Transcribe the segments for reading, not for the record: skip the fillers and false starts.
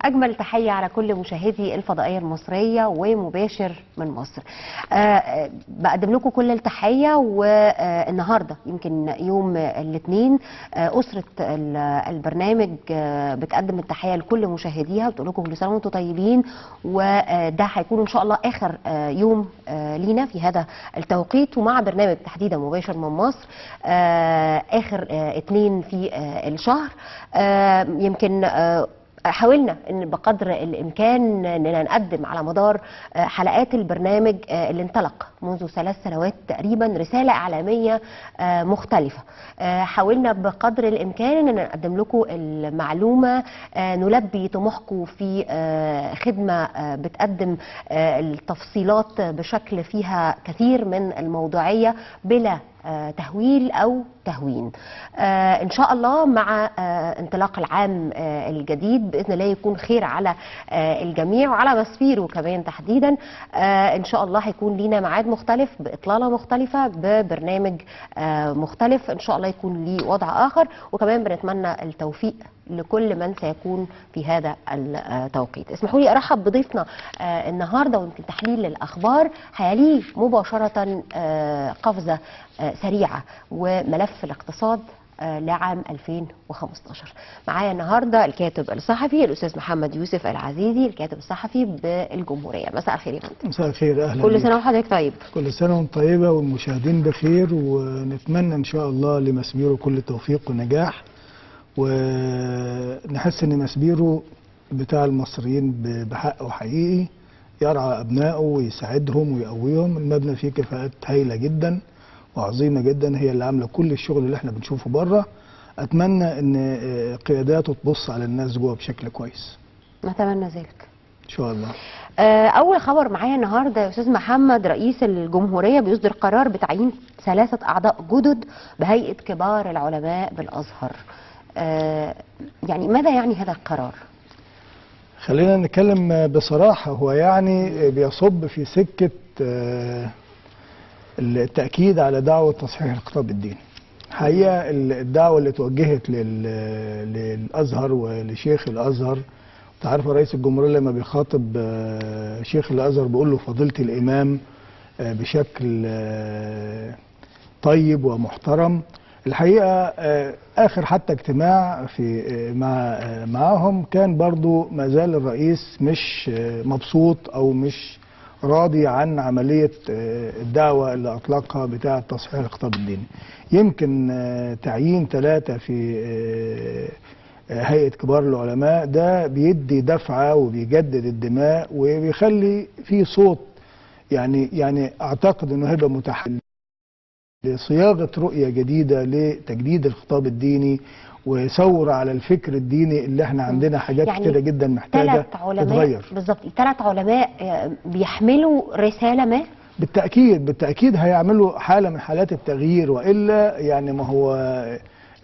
أجمل تحية على كل مشاهدي الفضائية المصرية ومباشر من مصر. بقدم لكم كل التحية، والنهاردة يمكن يوم الاثنين أسرة البرنامج بتقدم التحية لكل مشاهديها، بتقول لكم كل سنة وانتم طيبين، وده هيكون إن شاء الله آخر يوم لينا في هذا التوقيت، ومع برنامج تحديدا مباشر من مصر آخر اثنين في الشهر. يمكن حاولنا ان بقدر الامكان اننا نقدم على مدار حلقات البرنامج اللي انطلق منذ 3 سنوات تقريبا رساله اعلاميه مختلفه. حاولنا بقدر الامكان ان نقدم لكم المعلومه، نلبي طموحكم في خدمه بتقدم التفصيلات بشكل فيها كثير من الموضوعيه بلا تهويل أو تهوين. إن شاء الله مع انطلاق العام الجديد بإذن الله يكون خير على الجميع وعلى مسفيره كمان تحديدا. إن شاء الله هيكون لينا ميعاد مختلف بإطلالة مختلفة ببرنامج مختلف، إن شاء الله يكون ليه وضع آخر، وكمان بنتمنى التوفيق لكل من سيكون في هذا التوقيت. اسمحوا لي ارحب بضيفنا النهارده، ويمكن تحليل الاخبار هيليه مباشره قفزه سريعه وملف الاقتصاد لعام 2015. معايا النهارده الكاتب الصحفي الاستاذ محمد يوسف العزيزي، الكاتب الصحفي بالجمهوريه. مساء الخير يا فندم. مساء الخير، اهلا كل سنه وحضرتك طيب. كل سنه وانت طيبه والمشاهدين بخير، ونتمنى ان شاء الله لمسبيرو كل توفيق ونجاح، ونحس ان مسبيرو بتاع المصريين بحق وحقيقي يرعى ابنائه ويساعدهم ويقويهم. المبنى فيه كفاءات هايله جدا وعظيمه جدا، هي اللي عامله كل الشغل اللي احنا بنشوفه بره. اتمنى ان قياداته تبص على الناس جوه بشكل كويس. نتمنى ذلك ان شاء الله. اول خبر معايا النهارده يا استاذ محمد، رئيس الجمهوريه بيصدر قرار بتعيين 3 اعضاء جدد بهيئه كبار العلماء بالازهر. يعني ماذا يعني هذا القرار؟ خلينا نتكلم بصراحة، هو يعني بيصب في سكة التأكيد على دعوة تصحيح الخطاب الديني. حقيقة الدعوة اللي توجهت للأزهر ولشيخ الأزهر، تعرف رئيس الجمهورية لما بيخاطب شيخ الأزهر بيقول له فضيلة الإمام بشكل طيب ومحترم. الحقيقة آخر حتى اجتماع معاهم كان برضو ما زال الرئيس مش مبسوط أو مش راضي عن عملية الدعوة اللي أطلقها بتاعة تصحيح الخطاب الديني. يمكن تعيين 3 في هيئة كبار العلماء ده بيدي دفعة وبيجدد الدماء وبيخلي فيه صوت، يعني أعتقد أنه هيبقى متاح لصياغة رؤية جديدة لتجديد الخطاب الديني وثورة على الفكر الديني اللي احنا عندنا حاجات يعني كتيرة جدا محتاجة تتغير. بالظبط، 3 علماء بيحملوا رسالة ما؟ بالتأكيد هيعملوا حالة من حالات التغيير، وإلا يعني ما هو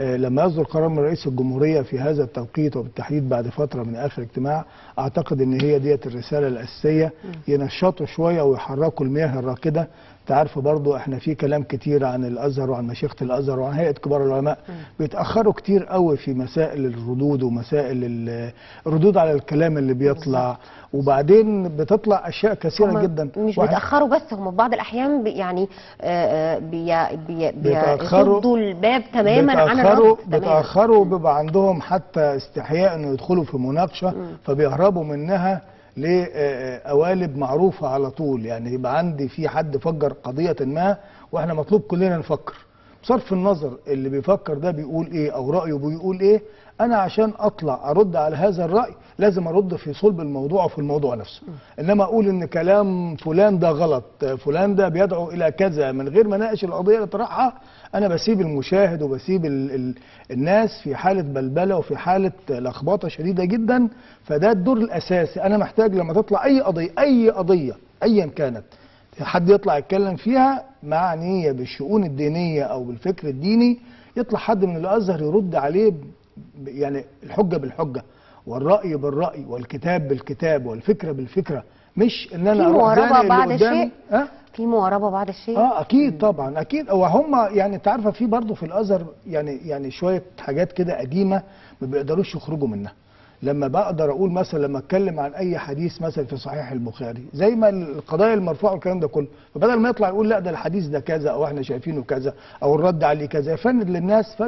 لما يصدر قرار من رئيس الجمهورية في هذا التوقيت وبالتحديد بعد فترة من آخر اجتماع، أعتقد إن هي ديت الرسالة الأساسية، ينشطوا شوية ويحركوا المياه الراكدة. تعرف برضو احنا في كلام كتير عن الازهر وعن مشيخة الازهر وعن هيئة كبار العلماء، بيتأخروا كتير قوي في مسائل الردود ومسائل الردود على الكلام اللي بيطلع، وبعدين بتطلع اشياء كثيرة جدا. مش بيتأخروا بس، هم بعض الاحيان يعني بيصدوا الباب تماما عن الرد. بيتأخروا وبيبقى عندهم حتى استحياء انه يدخلوا في مناقشة، فبيهربوا منها لقوالب معروفة على طول. يعني يبقى عندي في حد فجر قضية ما واحنا مطلوب كلنا نفكر، بصرف النظر اللي بيفكر ده بيقول ايه او رأيه بيقول ايه. انا عشان اطلع ارد على هذا الرأي لازم ارد في صلب الموضوع وفي الموضوع نفسه، انما اقول ان كلام فلان ده غلط، فلان ده بيدعو الى كذا من غير ما اناقش القضية اللي طرحها، انا بسيب المشاهد وبسيب الناس في حالة بلبلة وفي حالة لخبطة شديدة جدا. فده الدور الاساسي. انا محتاج لما تطلع اي قضية ايا كانت حد يطلع يتكلم فيها معنية بالشؤون الدينية او بالفكر الديني، يطلع حد من الازهر يرد عليه، يعني الحجة بالحجة والرأي بالرأي والكتاب بالكتاب والفكرة بالفكرة، مش ان انا اروح زانق اللي قدامي. في مواربة بعض الشيء. اكيد طبعا اكيد. وهم يعني انت عارفه في برضه في الازهر يعني شويه حاجات كده قديمه ما بيقدروش يخرجوا منها. لما بقدر اقول مثلا لما اتكلم عن اي حديث مثلا في صحيح البخاري زي ما القضايا المرفوعه والكلام ده كله، فبدل ما يطلع يقول لا ده الحديث ده كذا او احنا شايفينه كذا او الرد عليه كذا، يفند للناس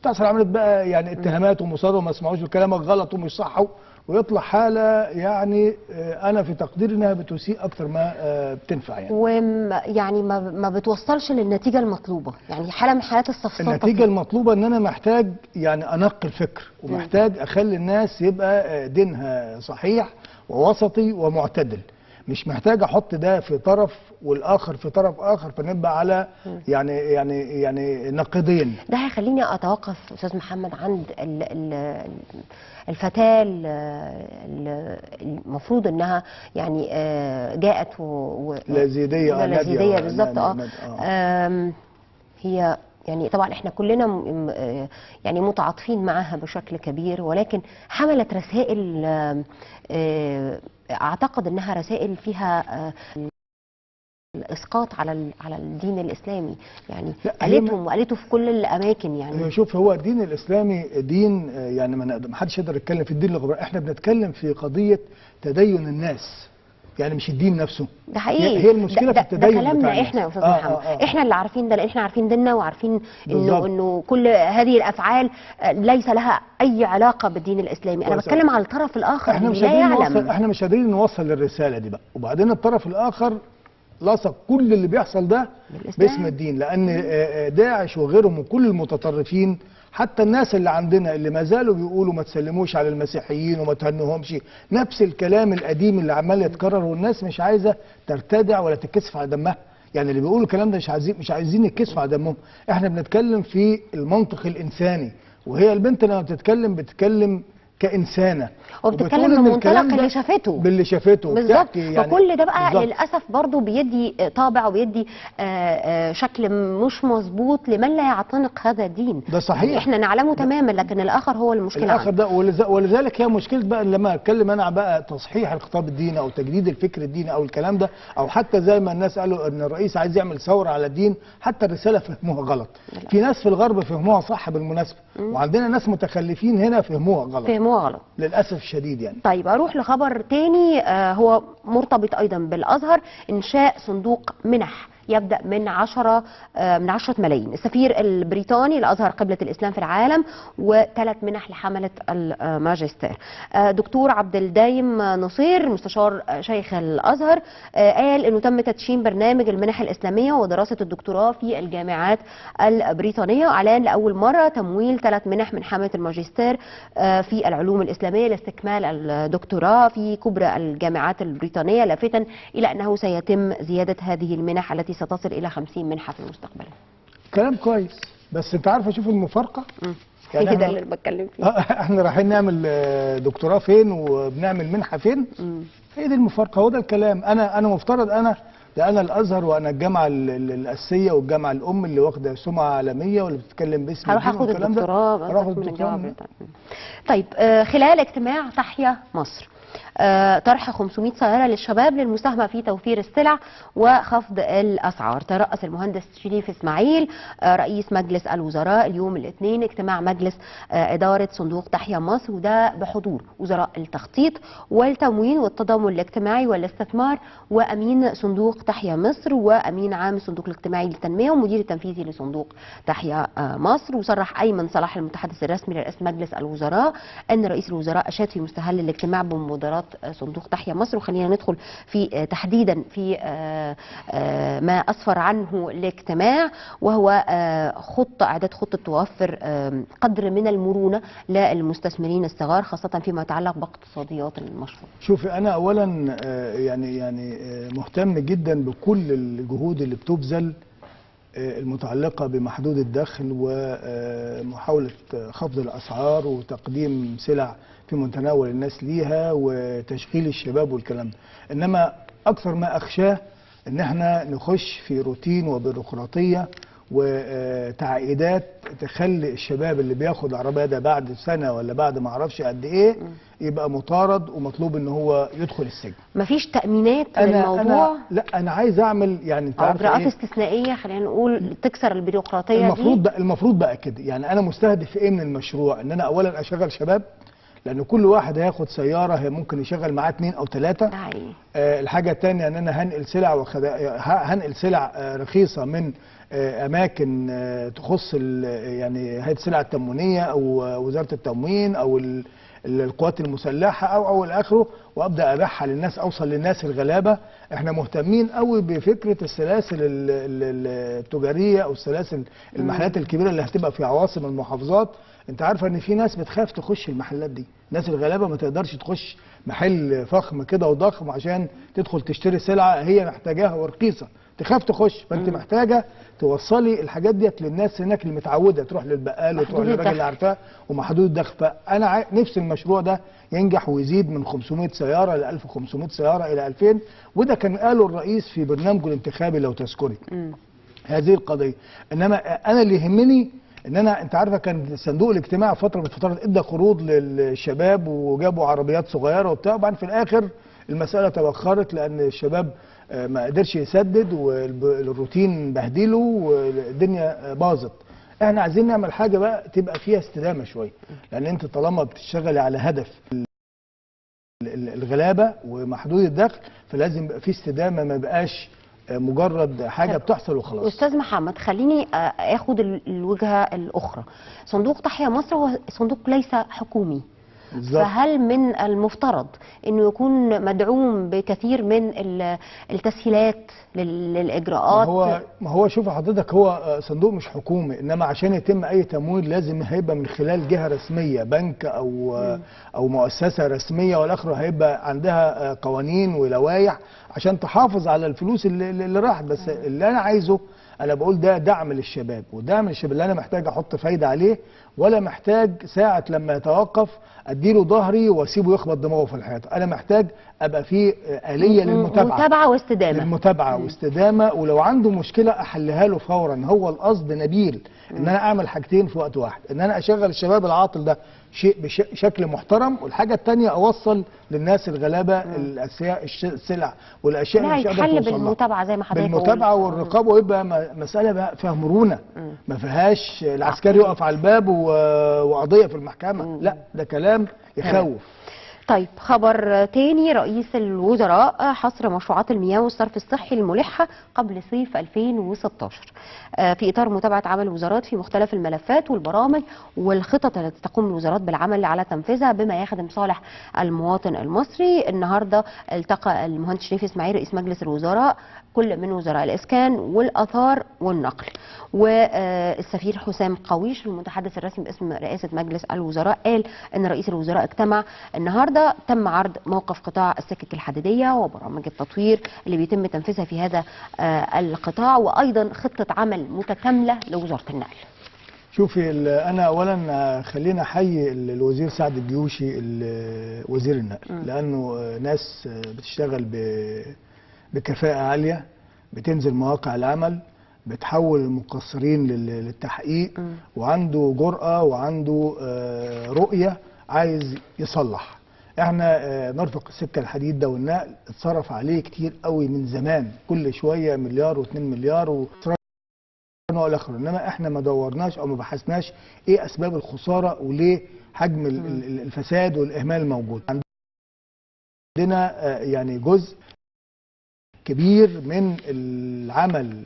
بتحصل عمليه بقى يعني اتهامات ومصادره وما اسمعوش وكلامك غلط ومش صح، ويطلع حاله يعني انا في تقديري انها بتسيء اكتر ما بتنفع يعني. ويعني ما بتوصلش للنتيجه المطلوبه، يعني حاله من حالات السفسطه. النتيجه المطلوبه ان انا محتاج يعني انقي الفكر، ومحتاج اخلي الناس يبقى دينها صحيح ووسطي ومعتدل، مش محتاج احط ده في طرف والاخر في طرف اخر فنبقى على يعني نقيضين. ده هيخليني اتوقف استاذ محمد عند الفتاه المفروض انها يعني جاءت لازيديه لازيديه بالظبط. هي يعني طبعا احنا كلنا يعني متعاطفين معاها بشكل كبير، ولكن حملت رسائل اعتقد انها رسائل فيها الاسقاط على الدين الاسلامي، يعني قالته في كل الاماكن. يعني شوف، هو الدين الاسلامي دين يعني ما حدش يقدر يتكلم في الدين الغربي، احنا بنتكلم في قضيه تدين الناس، يعني مش الدين نفسه. ده حقيقي، هي المشكله في التدين ده كلامنا احنا يا استاذ محمد. احنا اللي عارفين ده، لان احنا عارفين ديننا وعارفين انه كل هذه الافعال ليس لها اي علاقه بالدين الاسلامي. انا بتكلم على الطرف الاخر اللي لا يعلم. احنا مش قادرين نوصل للرساله دي بقى، وبعدين الطرف الاخر لصق كل اللي بيحصل ده باسم الدين، لان داعش وغيرهم وكل المتطرفين، حتى الناس اللي عندنا اللي ما زالوا بيقولوا ما تسلموش على المسيحيين وما تهنوهمش، نفس الكلام القديم اللي عمال يتكرر، والناس مش عايزه ترتدع ولا تتكسف على دمها. يعني اللي بيقولوا الكلام ده مش عايزين يتكسفوا على دمهم. احنا بنتكلم في المنطق الانساني، وهي البنت لما بتتكلم كإنسانة، وبتتكلم من منطلق اللي شافته باللي شافته بالظبط. يعني فكل ده بقى بالزبط. للاسف برضو بيدي طابع وبيدي شكل مش مظبوط لمن لا يعتنق هذا الدين. ده صحيح، يعني احنا نعلمه تماما، لكن الاخر هو المشكله. الاخر ده ولذلك هي مشكله بقى لما اتكلم انا بقى تصحيح الخطاب الديني او تجديد الفكر الديني او الكلام ده، او حتى زي ما الناس قالوا ان الرئيس عايز يعمل ثوره على الدين، حتى الرساله فهموها غلط. في ناس في الغرب فهموها صح بالمناسبه، وعندنا ناس متخلفين هنا فهموها غلط للاسف الشديد يعني. طيب اروح لخبر تاني هو مرتبط ايضا بالازهر. انشاء صندوق منح يبدأ من 10 ملايين. السفير البريطاني الأزهر قبلة الإسلام في العالم، و3 منح لحملة الماجستير. دكتور عبد الدايم نصير مستشار شيخ الأزهر قال إنه تم تدشين برنامج المنح الإسلامية ودراسة الدكتوراه في الجامعات البريطانية، وإعلان لأول مرة تمويل 3 منح من حملة الماجستير في العلوم الإسلامية لاستكمال الدكتوراه في كبرى الجامعات البريطانية، لافتا إلى أنه سيتم زيادة هذه المنح التي ستصل إلى 50 منحة في المستقبل. كلام كويس، بس أنت عارفة شوف المفارقة؟ يعني ده اللي بتكلم فيه. احنا رايحين نعمل دكتوراه فين وبنعمل منحة فين؟ هي دي المفارقة، هو ده الكلام. أنا مفترض أنا الأزهر وأنا الجامعة الأساسية والجامعة الأم اللي واخدة سمعة عالمية واللي بتتكلم باسم هروح آخد الدكتوراه من الجامعة البريطانية. طيب خلال اجتماع تحيا مصر طرح 500 سيارة للشباب للمساهمة في توفير السلع وخفض الأسعار. ترأس المهندس شريف إسماعيل رئيس مجلس الوزراء اليوم الاثنين اجتماع مجلس إدارة صندوق تحيا مصر، وده بحضور وزراء التخطيط والتموين والتضامن الاجتماعي والاستثمار وأمين صندوق تحيا مصر وأمين عام الصندوق الاجتماعي للتنمية ومدير التنفيذي لصندوق تحيا مصر. وصرح أيمن صلاح المتحدث الرسمي لرئيس مجلس الوزراء أن رئيس الوزراء أشاد في مستهل الاجتماع بمبادرات صندوق تحيا مصر. وخلينا ندخل في تحديدا في ما أسفر عنه الاجتماع، وهو إعداد خطة توفر قدر من المرونة للمستثمرين الصغار، خاصة فيما يتعلق باقتصاديات المشروع. شوفي، أنا أولا يعني مهتم جدا بكل الجهود اللي بتبذل المتعلقة بمحدود الدخل ومحاولة خفض الأسعار وتقديم سلع في متناول الناس ليها وتشغيل الشباب والكلام ده. إنما أكثر ما أخشاه إن احنا نخش في روتين وبيروقراطية وتعقيدات تخلي الشباب اللي بياخد عربية ده بعد سنة ولا بعد ما اعرفش قد ايه يبقى مطارد ومطلوب ان هو يدخل السجن. مفيش تأمينات للموضوع؟ لا، انا عايز اعمل يعني انت عارف اجراءات استثنائية خلينا نقول تكسر البيروقراطية المفروض بقى كده. يعني انا مستهدف ايه من المشروع؟ ان انا اولا اشغل شباب، لان كل واحد هياخد سياره هي ممكن يشغل معاه 2 أو 3. الحاجه الثانيه ان انا هنقل سلع رخيصه من اماكن تخص يعني هيئه السلع التموينيه او وزاره التموين او القوات المسلحه او الى اخره، وابدا ابيعها للناس، اوصل للناس الغلابه. احنا مهتمين قوي بفكره السلاسل التجاريه او السلاسل المحلات الكبيره اللي هتبقى في عواصم المحافظات. انت عارفه ان في ناس بتخاف تخش المحلات دي، الناس الغلابه ما تقدرش تخش محل فخم كده وضخم عشان تدخل تشتري سلعه هي محتاجاها ورخيصه، تخاف تخش. فانت محتاجه توصلي الحاجات ديت للناس هناك اللي متعوده تروح للبقال وتروح للراجل اللي عارفاه ومحدود الدخل. فانا نفسي المشروع ده ينجح ويزيد من 500 سياره ل 1500 سياره الى 2000، وده كان قاله الرئيس في برنامجه الانتخابي لو تذكري هذه القضيه. انما انا اللي يهمني ان انت عارفه كان صندوق الاجتماع فتره من الفترات ادى قروض للشباب وجابوا عربيات صغيره وبتاع، وبعدين في الاخر المساله تبخرت لان الشباب ما قدرش يسدد والروتين بهدله والدنيا باظت. احنا عايزين نعمل حاجه بقى تبقى فيها استدامه شويه، لان انت طالما بتشتغلي على هدف الغلابه ومحدود الدخل فلازم يبقى في استدامه، ما يبقاش مجرد حاجه بتحصل وخلاص. استاذ محمد، خليني اخد الوجهه الاخرى. صندوق تحيا مصر هو صندوق ليس حكومي بالزبط. فهل من المفترض انه يكون مدعوم بكثير من التسهيلات للاجراءات؟ ما هو شوف حضرتك، هو صندوق مش حكومي، انما عشان يتم اي تمويل لازم هيبقى من خلال جهه رسميه، بنك او مؤسسه رسميه، والاخر هيبقى عندها قوانين ولوائح عشان تحافظ على الفلوس اللي راحت. بس اللي انا عايزه، انا بقول ده دعم للشباب، ودعم للشباب اللي انا محتاج احط فايده عليه، ولا محتاج ساعه لما يتوقف اديله ظهري واسيبه يخبط دماغه في الحيط. انا محتاج ابقى في آلية متابعه واستدامه، للمتابعه واستدامه، ولو عنده مشكله احلها له فورا. هو القصد نبيل ان انا اعمل حاجتين في وقت واحد، ان انا اشغل الشباب العاطل ده شيء بشكل محترم، والحاجه الثانيه اوصل للناس الغلابه السلع والاشياء اللي مش قادره توصل لها. بالمتابعه زي ما حضرتك بالمتابعه والرقابه، ويبقى مساله بقى فيها مرونه، ما فيهاش العسكري يقف على الباب وقضيه في المحكمه، لا ده كلام يخوف. طيب، خبر تاني، رئيس الوزراء حصر مشروعات المياه والصرف الصحي الملحة قبل صيف 2016 في إطار متابعة عمل الوزارات في مختلف الملفات والبرامج والخطط التي تقوم الوزارات بالعمل على تنفيذها بما يخدم صالح المواطن المصري. النهارده التقى المهندس شريف إسماعيل رئيس مجلس الوزراء كل من وزراء الإسكان والآثار والنقل، والسفير حسام قويش المتحدث الرسمي باسم رئاسة مجلس الوزراء قال أن رئيس الوزراء اجتمع النهارده، تم عرض موقف قطاع السكك الحديدية وبرامج التطوير اللي بيتم تنفيذها في هذا القطاع، وأيضا خطة عمل متكاملة لوزارة النقل. شوفي، أنا أولا خلينا أحيي الوزير سعد الجيوشي وزير النقل، لأنه ناس بتشتغل بكفاءة عالية، بتنزل مواقع العمل، بتحول المقصرين للتحقيق، وعنده جرأة وعنده رؤية عايز يصلح. احنا نرفق السكه الحديد ده والنقل اتصرف عليه كتير قوي من زمان، كل شويه مليار و2 مليار والى اخره، انما احنا ما دورناش او ما بحثناش ايه اسباب الخساره وليه حجم الفساد والاهمال الموجود. عندنا يعني جزء كبير من العمل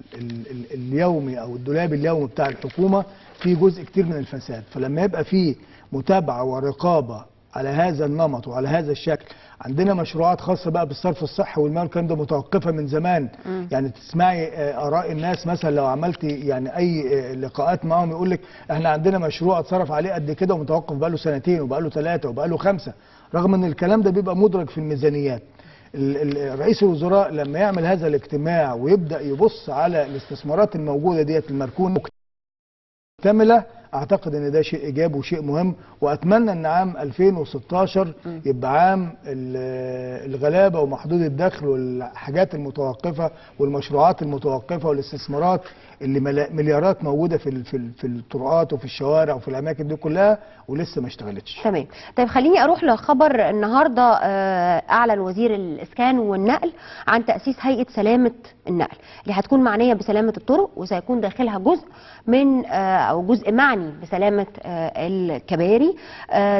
اليومي او الدولاب اليومي بتاع الحكومه في جزء كتير من الفساد، فلما يبقى فيه متابعه ورقابه على هذا النمط وعلى هذا الشكل. عندنا مشروعات خاصه بقى بالصرف الصحي والماء والكلام ده متوقفه من زمان. يعني تسمعي اراء الناس مثلا لو عملتي يعني اي لقاءات معاهم يقول لك احنا عندنا مشروع اتصرف عليه قد كده ومتوقف بقى له 2 وبقى له 3 وبقى له 5، رغم ان الكلام ده بيبقى مدرج في الميزانيات. رئيس الوزراء لما يعمل هذا الاجتماع ويبدا يبص على الاستثمارات الموجوده ديت المركونه مكتمله، اعتقد ان ده شيء ايجابي وشيء مهم، واتمنى ان عام 2016 يبقى عام الغلابه ومحدود الدخل والحاجات المتوقفه والمشروعات المتوقفه والاستثمارات اللي مليارات موجوده في الطرقات وفي الشوارع وفي الاماكن دي كلها ولسه ما اشتغلتش. تمام. طيب خليني اروح لخبر النهارده. اعلن وزير الاسكان والنقل عن تاسيس هيئه سلامه النقل اللي هتكون معنيه بسلامه الطرق، وسيكون داخلها جزء من او جزء معني بسلامه الكباري.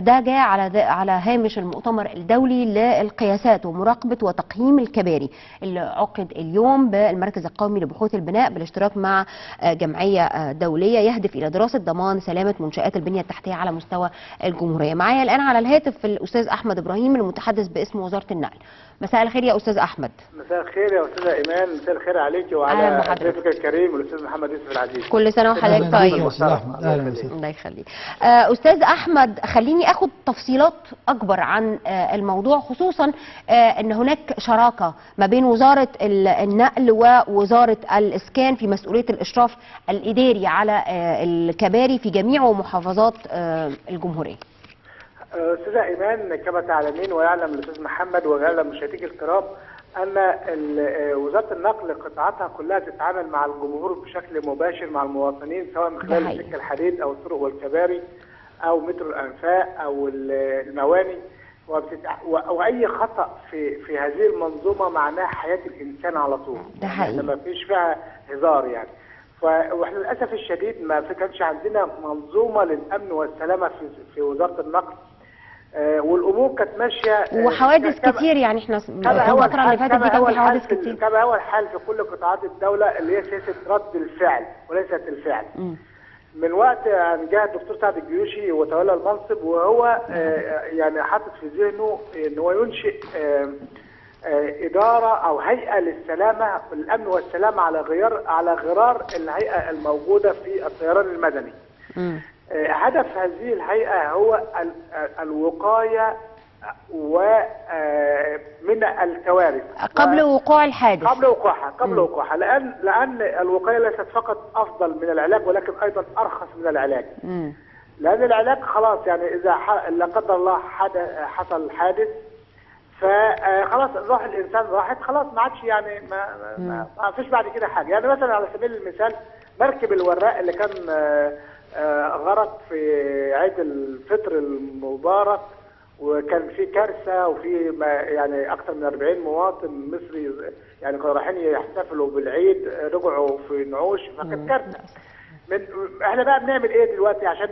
ده جاء على هامش المؤتمر الدولي للقياسات ومراقبه وتقييم الكباري اللي عقد اليوم بالمركز القومي لبحوث البناء بالاشتراك مع جمعيه دوليه يهدف الى دراسه ضمان سلامه منشات البنيه التحتيه على مستوى الجمهوريه. معايا الان على الهاتف الاستاذ احمد ابراهيم المتحدث باسم وزاره النقل. مساء الخير يا استاذ احمد. مساء الخير يا استاذه ايمان، مساء الخير عليكي وعلى ضيفك الكريم الاستاذ محمد يوسف العزيز. كل سنه وحضرتك طيب. الله يخليك. استاذ احمد، خليني اخد تفصيلات اكبر عن الموضوع، خصوصا ان هناك شراكه ما بين وزاره النقل ووزاره الاسكان في مسؤوليه الاشراف الاداري على الكباري في جميع محافظات الجمهوريه. استاذه ايمان، كما تعلمين ويعلم الاستاذ محمد ويعلم مشاهديك الكرام ان وزاره النقل قطاعاتها كلها تتعامل مع الجمهور بشكل مباشر مع المواطنين، سواء من خلال السكه الحديد او الطرق والكباري او مترو الانفاق او المواني، واي خطا في هذه المنظومه معناه حياه الانسان على طول. ده حقيقي. ما فيش فيها هزار يعني. واحنا للاسف الشديد ما كانش عندنا منظومه للامن والسلامه في وزاره النقل. والامور كانت ماشيه وحوادث كتير، يعني احنا الفتره اللي فاتت دي كان في حوادث كتير. كما هو الحال في كل قطاعات الدوله اللي هي سياسه رد الفعل وليست الفعل. من وقت ان جاء الدكتور سعد الجيوشي وتولى المنصب وهو يعني حاطط في ذهنه ان هو ينشئ إدارة أو هيئة للسلامة الأمن والسلامة على غرار الهيئة الموجودة في الطيران المدني. هدف هذه الهيئة هو الوقاية ومن الكوارث قبل وقوع الحادث. قبل وقوعها لأن الوقاية ليست فقط أفضل من العلاج ولكن أيضا أرخص من العلاج. لأن العلاج خلاص يعني إذا لا قدر الله حصل حادث فخلاص روح الانسان راحت، خلاص ما عادش يعني ما فيش بعد كده حاجه. يعني مثلا على سبيل المثال مركب الوراق اللي كان غرق في عيد الفطر المبارك وكان في كارثه وفي يعني اكثر من 40 مواطن مصري يعني كانوا رايحين يحتفلوا بالعيد رجعوا في نعوش، فكانت كارثه. احنا بقى بنعمل ايه دلوقتي عشان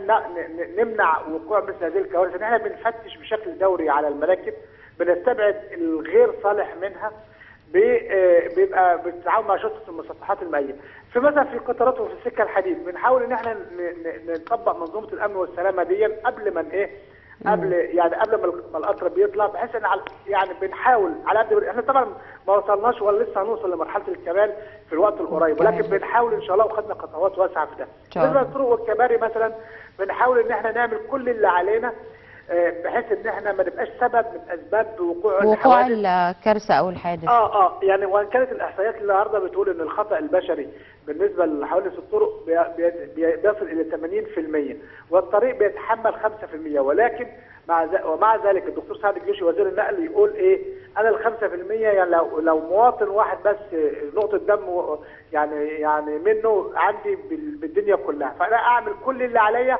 نمنع وقوع مثل هذه الكوارث؟ ان احنا بنفتش بشكل دوري على المراكب، بنستبعد الغير صالح منها، بيبقى بالتعاون مع شرطه المسطحات المائيه. في مثلا في القطارات وفي السكه الحديد بنحاول ان احنا نطبق منظومه الامن والسلامه دي قبل ما قبل ما القطر بيطلع، بحيث ان يعني بنحاول على قد احنا طبعا ما وصلناش ولا لسه هنوصل لمرحله الكمال في الوقت القريب، ولكن بنحاول ان شاء الله وخدنا خطوات واسعه في ده. بالنسبه للطرق والكباري مثلا بنحاول ان احنا نعمل كل اللي علينا بحيث ان احنا ما نبقاش سبب من اسباب وقوع الكارثه او الحادث. يعني وان كانت الاحصائيات النهارده بتقول ان الخطا البشري بالنسبه لحوادث الطرق بيصل الى 80% والطريق بيتحمل 5%، ولكن ومع ذلك الدكتور سعد الجيوشي وزير النقل يقول ايه؟ انا ال 5% يعني لو مواطن واحد بس نقطه دم يعني منه عندي بالدنيا كلها، فانا اعمل كل اللي عليا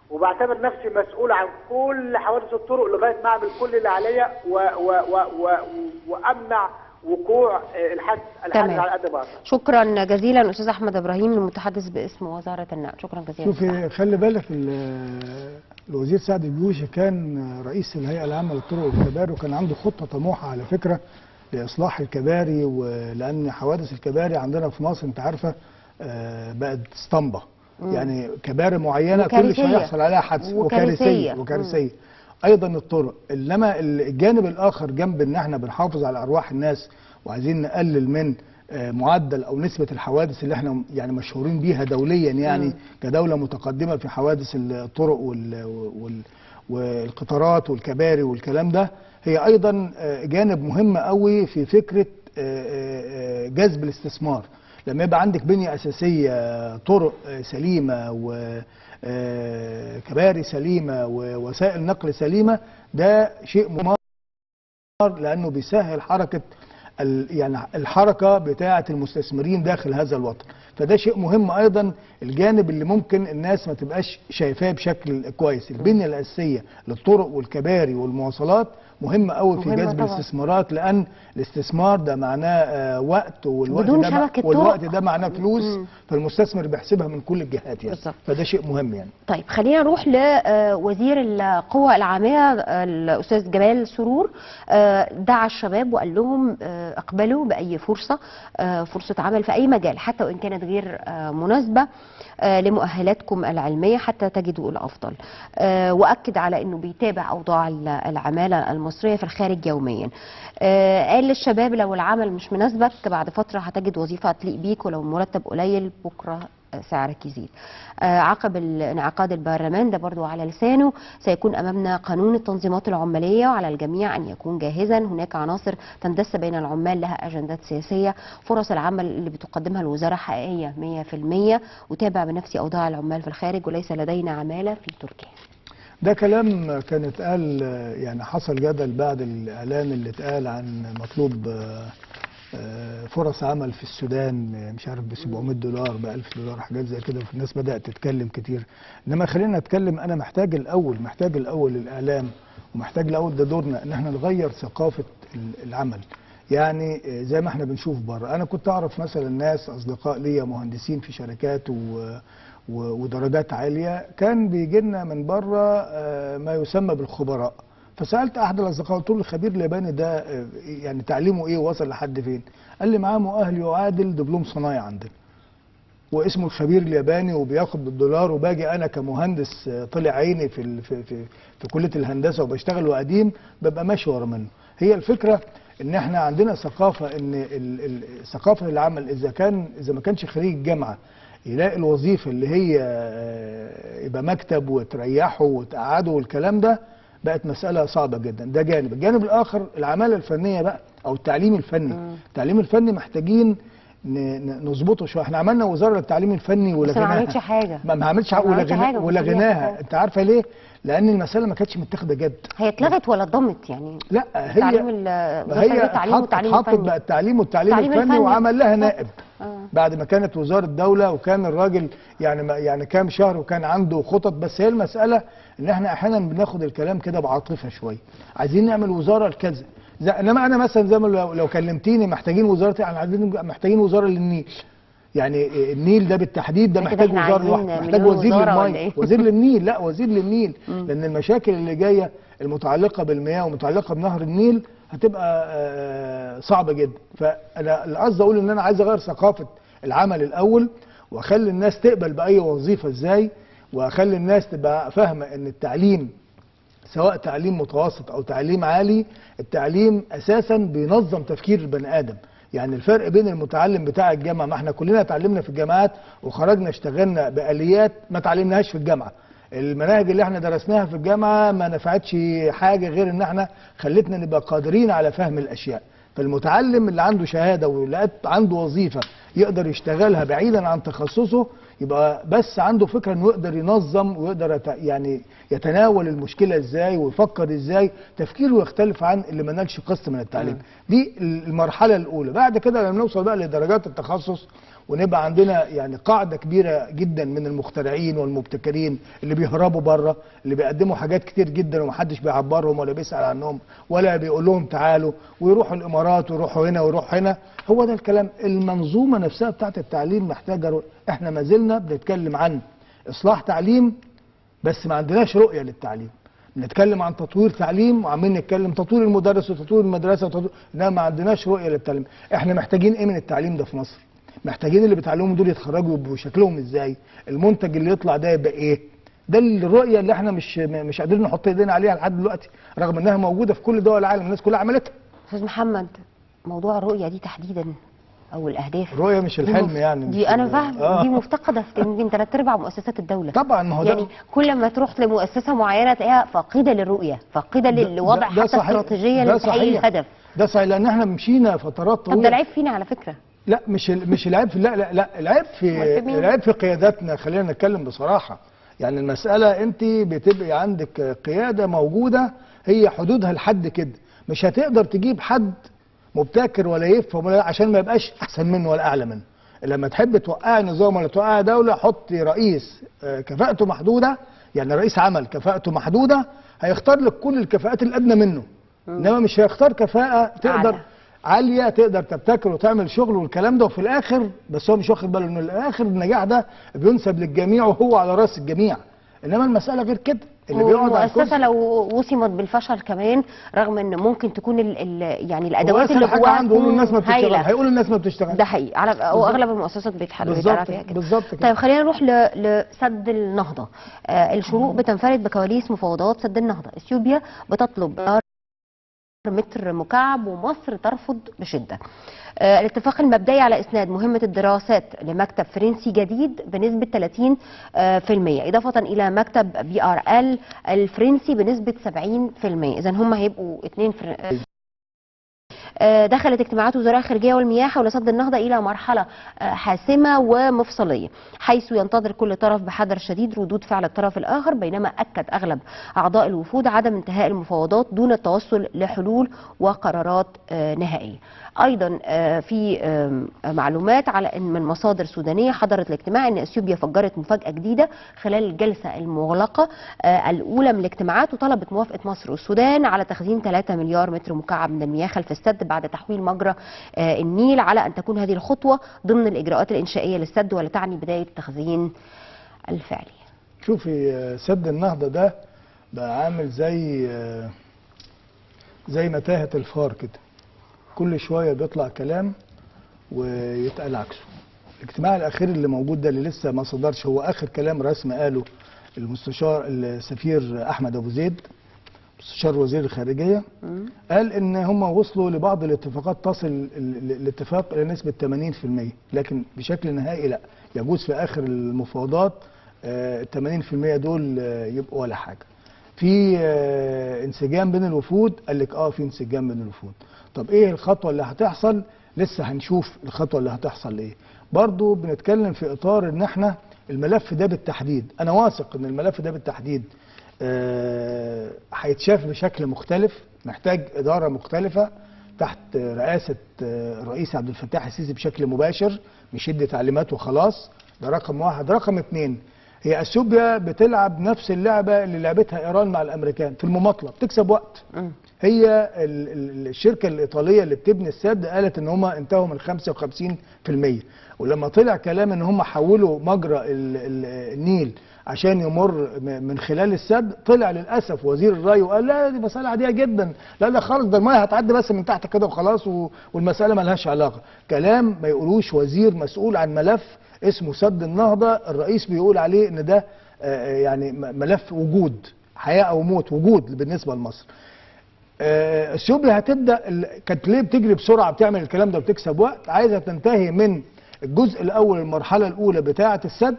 وبعتبر نفسي مسؤول عن كل حوادث الطرق لغايه ما اعمل كل اللي عليا وامنع وقوع الحادث على قد ما اقدر. شكرا جزيلا استاذ احمد ابراهيم المتحدث باسم وزاره النقل. شكرا جزيلا. شوفي خلي بالك الوزير سعد الجيوشي كان رئيس الهيئه العامه للطرق والكباري وكان عنده خطه طموحه على فكره لاصلاح الكباري، ولان حوادث الكباري عندنا في مصر انت عارفه بقت اسطمبه. يعني كباري معينه كل شويه يحصل عليها حادث وكارثيه. ايضا الطرق، انما الجانب الاخر جنب ان احنا بنحافظ على ارواح الناس وعايزين نقلل من معدل او نسبه الحوادث اللي احنا يعني مشهورين بيها دوليا يعني كدوله متقدمه في حوادث الطرق والقطارات والكباري والكلام ده، هي ايضا جانب مهم قوي في فكره جذب الاستثمار. لما يبقى عندك بنية أساسية طرق سليمة وكباري سليمة ووسائل نقل سليمة، ده شيء ممر لأنه بيسهل حركة يعني الحركه بتاعه المستثمرين داخل هذا الوطن. فده شيء مهم ايضا، الجانب اللي ممكن الناس ما تبقاش شايفاه بشكل كويس. البنيه الاساسيه للطرق والكباري والمواصلات مهمه قوي في جذب الاستثمارات، لان الاستثمار ده معناه وقت، والوقت ده معناه فلوس. فالمستثمر بيحسبها من كل الجهات يعني. فده شيء مهم يعني. طيب خلينا نروح لوزير القوى العامله الاستاذ جمال سرور. دعا الشباب وقال لهم اقبلوا باي فرصه عمل في اي مجال حتى وان كانت غير مناسبه لمؤهلاتكم العلميه حتى تجدوا الافضل. واكد على انه بيتابع اوضاع العماله المصريه في الخارج يوميا. قال للشباب لو العمل مش مناسبك بعد فتره هتجد وظيفه تليق بيك، ولو المرتب قليل بكره سعرك يزيد. عقب انعقاد البرلمان ده برضو على لسانه سيكون أمامنا قانون التنظيمات العمالية، وعلى الجميع أن يكون جاهزا. هناك عناصر تندس بين العمال لها أجندات سياسية. فرص العمل اللي بتقدمها الوزارة حقيقية 100%. وتابع بنفسي أوضاع العمال في الخارج وليس لدينا عمالة في تركيا. ده كلام كان اتقال يعني حصل جدل بعد الإعلان اللي اتقال عن مطلوب فرص عمل في السودان مش عارف ب $700 ب $1000 حاجات زي كده، والناس بدأت تتكلم كتير. انما خلينا نتكلم، انا محتاج الاول الاعلام، ومحتاج الاول، ده دورنا ان احنا نغير ثقافة العمل. يعني زي ما احنا بنشوف بره، انا كنت اعرف مثلا ناس اصدقاء ليا مهندسين في شركات ودرجات عالية، كان بيجي لنا من بره ما يسمى بالخبراء. فسألت أحد الأصدقاء قلت له الخبير الياباني ده يعني تعليمه إيه، وصل لحد فين؟ قال لي معاه مؤهل يعادل دبلوم صنايع عندنا. واسمه الخبير الياباني وبياخد بالدولار، وباجي أنا كمهندس طلع عيني في كلية الهندسة وبشتغل وقديم ببقى ماشي ورا منه. هي الفكرة إن إحنا عندنا ثقافة، إن ثقافة العمل إذا ما كانش خريج جامعة يلاقي الوظيفة اللي هي يبقى مكتب وتريحه وتقعده والكلام ده، بقت مسألة صعبة جدا. ده جانب. الجانب الآخر العمالة الفنية بقى أو التعليم الفني. التعليم الفني محتاجين نظبطه شوية. احنا عملنا وزارة للتعليم الفني ولغيناها. بس ما عملتش حاجة. ما عملتش حاجة ولغيناها. انت عارفة ليه؟ لأن المسألة ما كانتش متاخدة جد. هي اتلغت ولا اتضمت يعني؟ لا، هي اتحطت بقى التعليم الفني وعمل لها نائب. بعد ما كانت وزارة دولة، وكان الراجل يعني كام شهر وكان عنده خطط. بس هي المسألة ان احنا احيانا بناخد الكلام كده بعاطفة شوية، عايزين نعمل وزارة لكذا. انما انا مثلا زي ما لو كلمتيني محتاجين وزارة، يعني محتاجين وزارة للنيل. يعني النيل ده بالتحديد ده محتاج وزارة لوحده، محتاج وزير للمياه، وزير للنيل. لا، وزير للنيل. لان المشاكل اللي جاية المتعلقة بالمياه ومتعلقة بنهر النيل هتبقى صعبة جدا. فانا القصد اقول ان انا عايز اغير ثقافة العمل الاول، واخلي الناس تقبل باي وظيفة ازاي، واخلي الناس تبقى فاهمة ان التعليم سواء تعليم متوسط او تعليم عالي، التعليم اساسا بينظم تفكير البني ادم. يعني الفرق بين المتعلم بتاع الجامعة، ما احنا كلنا اتعلمنا في الجامعات وخرجنا اشتغلنا بآليات ما اتعلمناهاش في الجامعة. المناهج اللي احنا درسناها في الجامعة ما نفعتش حاجة غير ان احنا خلتنا نبقى قادرين على فهم الاشياء. فالمتعلم اللي عنده شهادة ولقيت عنده وظيفة يقدر يشتغلها بعيدا عن تخصصه، يبقى بس عنده فكرة انه يقدر ينظم ويقدر يعني يتناول المشكلة ازاي ويفكر ازاي، تفكيره يختلف عن اللي ما نالش قسط من التعليم. دي المرحلة الاولى. بعد كده لما نوصل بقى لدرجات التخصص ونبقى عندنا يعني قاعدة كبيرة جدا من المخترعين والمبتكرين اللي بيهربوا بره، اللي بيقدموا حاجات كتير جدا ومحدش بيعبرهم ولا بيسأل عنهم ولا بيقول لهم تعالوا، ويروحوا الامارات ويروحوا هنا ويروحوا هنا. هو ده الكلام. المنظومة نفسها بتاعت التعليم محتاجة. احنا ما زلنا بنتكلم عن اصلاح تعليم بس ما عندناش رؤية للتعليم. بنتكلم عن تطوير تعليم وعمالين نتكلم تطوير المدرس وتطوير المدرسة لا، ما عندناش رؤية للتعليم. احنا محتاجين ايه من التعليم ده في مصر؟ محتاجين اللي بيتعلموا دول يتخرجوا يبقوا شكلهم ازاي؟ المنتج اللي يطلع ده يبقى ايه؟ ده الرؤيه اللي احنا مش قادرين نحط ايدينا عليها لحد دلوقتي، رغم انها موجوده في كل دول العالم، الناس كلها عملتها. استاذ محمد، موضوع الرؤيه دي تحديدا او الاهداف، الرؤيه مش الحلم يعني دي انا فاهم. دي مفتقده في يمكن 3/4 مؤسسات الدوله. طبعا. ما هو يعني كل ما تروح لمؤسسه معينه تلاقيها فاقده للرؤيه، فاقده للوضع حتى استراتيجيه لتحقيق الهدف. ده صحيح، لان احنا مشينا فترات طويله. طب ده العيب فينا على فكره. لا، مش العيب في لا العيب في قياداتنا. خلينا نتكلم بصراحه. يعني المساله انت بتبقى عندك قياده موجوده هي حدودها لحد كده، مش هتقدر تجيب حد مبتكر ولا يفهم ولا عشان ما يبقاش احسن منه ولا اعلى منه. لما تحب توقع نظام ولا توقع دوله حط رئيس كفاءته محدوده، يعني رئيس عمل كفاءته محدوده هيختار لك كل الكفاءات الادنى منه، انما مش هيختار كفاءه تقدر عاليه تقدر تبتكر وتعمل شغل والكلام ده، وفي الاخر بس هو مش واخد باله ان الاخر النجاح ده بينسب للجميع وهو على راس الجميع، انما المساله غير كده. اللي بيقعد على المؤسسه لو وصمت بالفشل كمان، رغم ان ممكن تكون يعني الادوات اللي جواها عنده يقولوا الناس ما بتشتغل، هيقولوا الناس ما بتشتغل، ده حقيقي واغلب المؤسسات بيتعرف فيها كده. بالظبط كده. طيب خلينا نروح لسد النهضه. الشروق بتنفرد بكواليس مفاوضات سد النهضه. اثيوبيا بتطلب متر مكعب ومصر ترفض بشده. الاتفاق المبدئي على اسناد مهمه الدراسات لمكتب فرنسي جديد بنسبه 30%، اضافه الى مكتب BRL الفرنسي بنسبه 70%. اذا هم هيبقوا اثنين دخلت اجتماعات وزراء الخارجيه والمياه حول سد النهضه الى مرحله حاسمه ومفصليه، حيث ينتظر كل طرف بحذر شديد ردود فعل الطرف الاخر، بينما اكد اغلب اعضاء الوفود عدم انتهاء المفاوضات دون التوصل لحلول وقرارات نهائيه. ايضا في معلومات على ان من مصادر سودانيه حضرت الاجتماع ان اثيوبيا فجرت مفاجاه جديده خلال الجلسه المغلقه الاولى من الاجتماعات، وطلبت موافقه مصر والسودان على تخزين 3 مليار متر مكعب من المياه خلف السد بعد تحويل مجرى النيل، على ان تكون هذه الخطوه ضمن الاجراءات الانشائيه للسد ولا تعني بدايه التخزين الفعلي. شوفي سد النهضه ده بقى عامل زي متاهه الفار كده، كل شويه بيطلع كلام ويتقال عكسه. الاجتماع الاخير اللي موجود ده اللي لسه ما صدرش هو اخر كلام رسمي قاله المستشار السفير احمد ابو زيد مستشار وزير الخارجيه، قال ان هم وصلوا لبعض الاتفاقات تصل الاتفاق الى نسبه 80%، لكن بشكل نهائي لا، يجوز في اخر المفاوضات 80% دول يبقوا ولا حاجه. في انسجام بين الوفود، قال لك في انسجام بين الوفود. طب ايه الخطوه اللي هتحصل؟ لسه هنشوف الخطوه اللي هتحصل ايه. برضو بنتكلم في اطار ان احنا الملف ده بالتحديد، انا واثق ان الملف ده بالتحديد هيتشاف بشكل مختلف، محتاج اداره مختلفه تحت رئاسه الرئيس عبد الفتاح السيسي بشكل مباشر، مش يدي تعليمات وخلاص. ده رقم واحد. رقم اتنين، هي اثيوبيا بتلعب نفس اللعبه اللي لعبتها ايران مع الامريكان في المماطله، بتكسب وقت. هي الشركه الايطاليه اللي بتبني السد قالت ان هم انتهوا من 55%، ولما طلع كلام ان هم حولوا مجرى النيل عشان يمر من خلال السد، طلع للاسف وزير الري وقال لا دي مساله عاديه جدا، لا خالص، ده الميه هتعدي بس من تحت كده وخلاص والمساله ما لهاش علاقه. كلام ما يقولوش وزير مسؤول عن ملف اسمه سد النهضه، الرئيس بيقول عليه ان ده يعني ملف وجود، حياه او موت، وجود بالنسبه لمصر. اثيوبيا هتبدا كانت ليه بتجري بسرعه بتعمل الكلام ده وبتكسب وقت؟ عايزه تنتهي من الجزء الاول المرحله الاولى بتاعه السد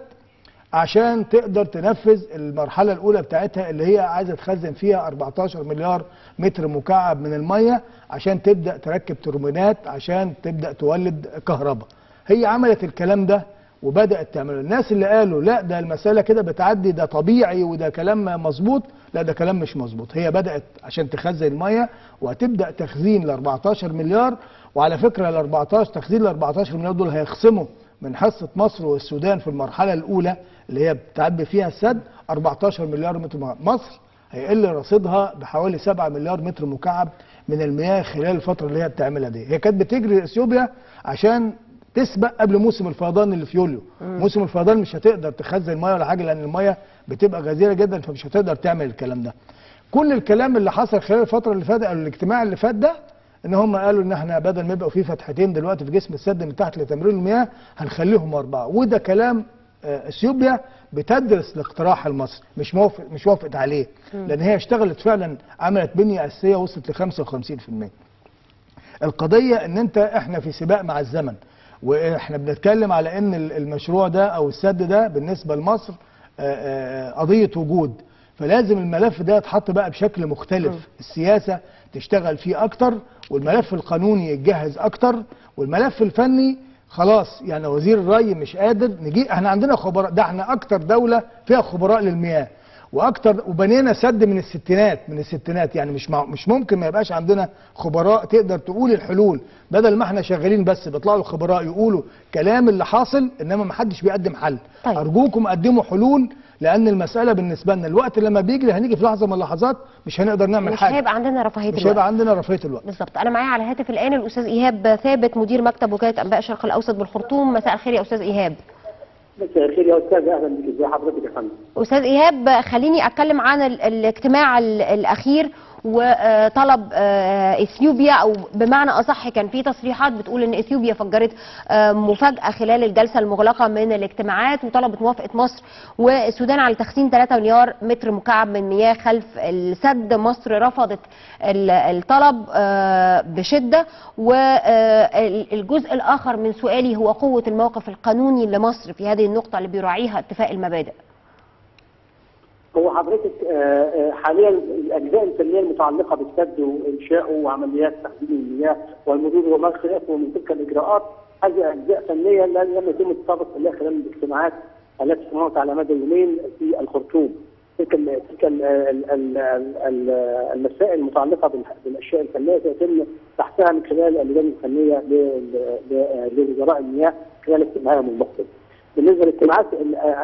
عشان تقدر تنفذ المرحله الاولى بتاعتها اللي هي عايزه تخزن فيها 14 مليار متر مكعب من الميه عشان تبدا تركب توربينات عشان تبدا تولد كهرباء. هي عملت الكلام ده وبدات تعمله. الناس اللي قالوا لا ده المساله كده بتعدي ده طبيعي وده كلام مظبوط، لا ده كلام مش مظبوط. هي بدات عشان تخزن الميه وهتبدا تخزين ل 14 مليار، وعلى فكره تخزين ل 14 مليار دول هيخصموا من حصه مصر والسودان في المرحله الاولى اللي هي بتعبي فيها السد 14 مليار متر مكعب. مصر هيقل رصيدها بحوالي 7 مليار متر مكعب من المياه خلال الفتره اللي هي بتعملها دي. هي كانت بتجري اثيوبيا عشان تسبق قبل موسم الفيضان اللي في يوليو. موسم الفيضان مش هتقدر تخزن الميه ولا حاجه لان الميه بتبقى غزيره جدا، فمش هتقدر تعمل الكلام ده. كل الكلام اللي حصل خلال الفتره اللي فاتت او الاجتماع اللي فات ده ان هم قالوا ان احنا بدل ما يبقوا في فتحتين دلوقتي في جسم السد من تحت لتمرير المياه هنخليهم 4، وده كلام اثيوبيا بتدرس الاقتراح المصري، مش وافقت عليه، لان هي اشتغلت فعلا، عملت بنيه اساسيه وصلت ل 55%. القضيه ان احنا في سباق مع الزمن، واحنا بنتكلم على ان المشروع ده او السد ده بالنسبه لمصر قضيه وجود، فلازم الملف ده يتحط بقى بشكل مختلف، السياسه تشتغل فيه اكتر، والملف القانوني يتجهز اكتر، والملف الفني خلاص يعني وزير الري مش قادر احنا عندنا خبراء، ده احنا اكتر دوله فيها خبراء للمياه، واكتر، وبنينا سد من الستينات يعني مش ممكن ما يبقاش عندنا خبراء تقدر تقول الحلول، بدل ما احنا شغالين بس بيطلعوا الخبراء يقولوا كلام اللي حاصل انما ما حدش بيقدم حل. طيب. ارجوكم قدموا حلول، لان المساله بالنسبه لنا الوقت لما بيجري هنيجي في لحظه من اللحظات مش هنقدر نعمل حاجه، مش هيبقى عندنا رفاهيه الوقت، مش هيبقى عندنا رفاهيه الوقت. بالظبط. انا معايا على الهاتف الان الاستاذ ايهاب ثابت مدير مكتب وكاله انباء الشرق الاوسط بالخرطوم. مساء الخير يا استاذ ايهاب. مساء الخير يا استاذ، اهلا بك. ازي حضرتك يا فندم؟ استاذ ايهاب، خليني اتكلم عن الاجتماع الاخير وطلب اثيوبيا، او بمعنى اصح كان في تصريحات بتقول ان اثيوبيا فجرت مفاجاه خلال الجلسه المغلقه من الاجتماعات، وطلبت موافقه مصر والسودان على تخزين 3 مليار متر مكعب من مياه خلف السد. مصر رفضت الطلب بشده. والجزء الاخر من سؤالي هو قوه الموقف القانوني لمصر في هذه النقطه اللي بيراعيها اتفاق المبادئ. هو حضرتك حاليا الاجزاء الفنيه المتعلقه بالسد وانشائه وعمليات تخزين المياه والمرور وما خلافه من تلك الاجراءات، هذه اجزاء فنيه لم يتم التطرق اليها خلال الاجتماعات التي تمرت على مدى يومين في الخرطوم. تلك المسائل المتعلقه بالاشياء الفنيه سيتم تحتها من خلال اللجان الفنيه لوزراء المياه خلال اجتماعهم المقبل. بالنسبه لاجتماعات